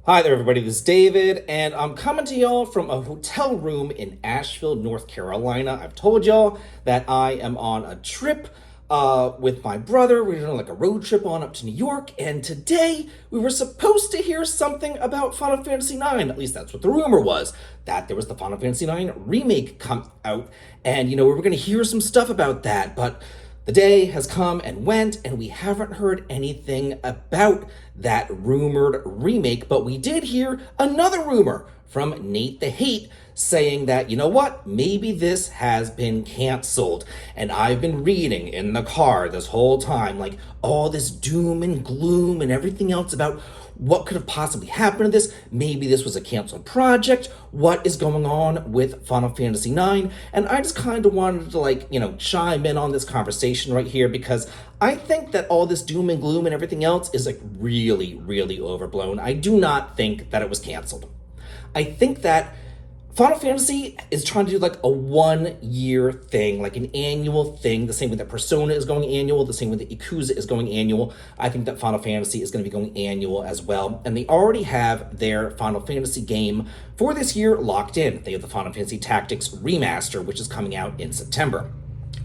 Hi there, everybody. This is David, and I'm coming to y'all from a hotel room in Asheville, North Carolina. I've told y'all that I am on a trip with my brother. We're doing like a road trip on up to New York, and today we were supposed to hear something about Final Fantasy IX. At least that's what the rumor was, that there was the Final Fantasy IX remake come out, and we were going to hear some stuff about that, but the day has come and went, and we haven't heard anything about that rumored remake, but we did hear another rumor from Nate the Hate saying that, you know what, maybe this has been canceled. And I've been reading in the car this whole time, like all this doom and gloom and everything else about what could have possibly happened to this. Maybe this was a canceled project. What is going on with Final Fantasy IX? And I just kind of wanted to chime in on this conversation right here because I think that all this doom and gloom and everything else is really, really overblown. I do not think that it was canceled. I think that Final Fantasy is trying to do like a 1 year thing, like an annual thing, the same way that Persona is going annual, the same way that Yakuza is going annual. I think that Final Fantasy is going to be going annual as well. And they already have their Final Fantasy game for this year locked in. They have the Final Fantasy Tactics Remaster, which is coming out in September.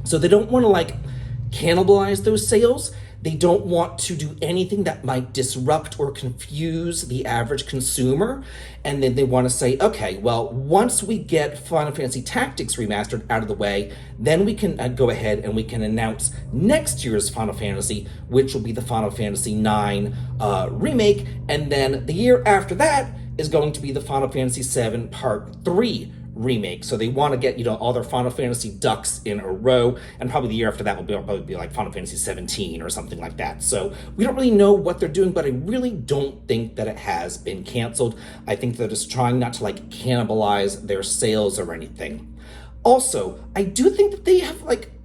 So they don't want to cannibalize those sales. They don't want to do anything that might disrupt or confuse the average consumer. And then they want to say, okay, well, once we get Final Fantasy Tactics Remastered out of the way, then we can go ahead and we can announce next year's Final Fantasy, which will be the Final Fantasy IX remake. And then the year after that is going to be the Final Fantasy VII Part 3 remake. So they want to get, all their Final Fantasy ducks in a row, and probably the year after that will probably be like Final Fantasy 17 or something like that. So we don't really know what they're doing, but I really don't think that it has been canceled. I think they're just trying not to cannibalize their sales or anything. Also, I do think that they have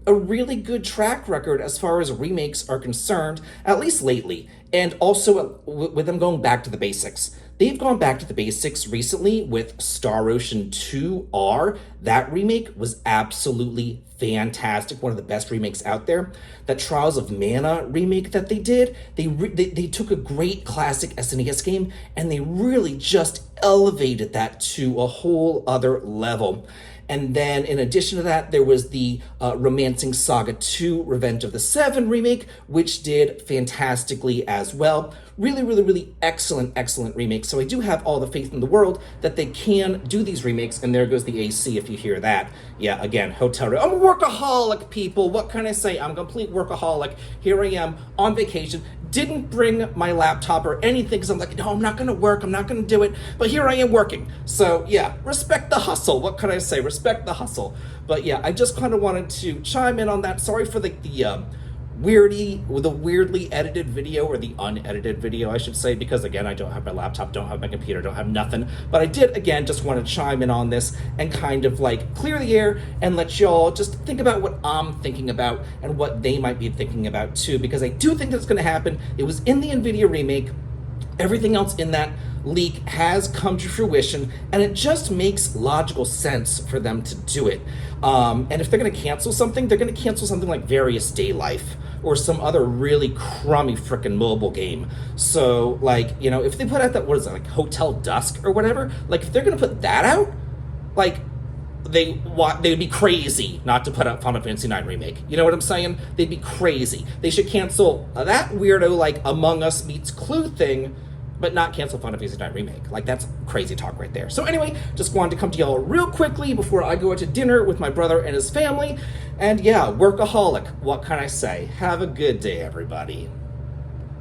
a really good track record as far as remakes are concerned, at least lately, and also with them going back to the basics. They've gone back to the basics recently with Star Ocean 2R. That remake was absolutely fantastic, one of the best remakes out there. That Trials of Mana remake that they did, they took a great classic SNES game and they really just elevated that to a whole other level. And then in addition to that, there was the Romancing Saga 2 Revenge of the Seven remake, which did fantastically as well. Really, really, really excellent remake. So I do have all the faith in the world that they can do these remakes. And there goes the AC if you hear that. Yeah, again, hotel room. I'm a workaholic, people. What can I say? I'm a complete workaholic. Here I am on vacation. Didn't bring my laptop or anything because I'm like, no, I'm not going to work. I'm not going to do it. But here I am working. So yeah, respect the hustle. What can I say? Respect the hustle. But yeah, I just kind of wanted to chime in on that. Sorry for the weirdly edited video, or the unedited video, I should say, because again, I don't have my laptop, don't have my computer, don't have nothing. But I did, again, just want to chime in on this and kind of clear the air and let y'all just think about what I'm thinking about and what they might be thinking about too, because I do think that's going to happen. It was in the NVIDIA remake. Everything else in that leak has come to fruition, and it just makes logical sense for them to do it. And if they're going to cancel something, they're going to cancel something like Various Day Life or some other really crummy frickin' mobile game. So, if they put out that, Hotel Dusk or whatever, if they're going to put that out, they would be crazy not to put out Final Fantasy IX Remake. You know what I'm saying? They'd be crazy. They should cancel that weirdo, Among Us meets Clue thing, but not cancel Final Fantasy IX Remake. That's crazy talk right there. So anyway, just wanted to come to y'all real quickly before I go out to dinner with my brother and his family. And yeah, workaholic. What can I say? Have a good day, everybody.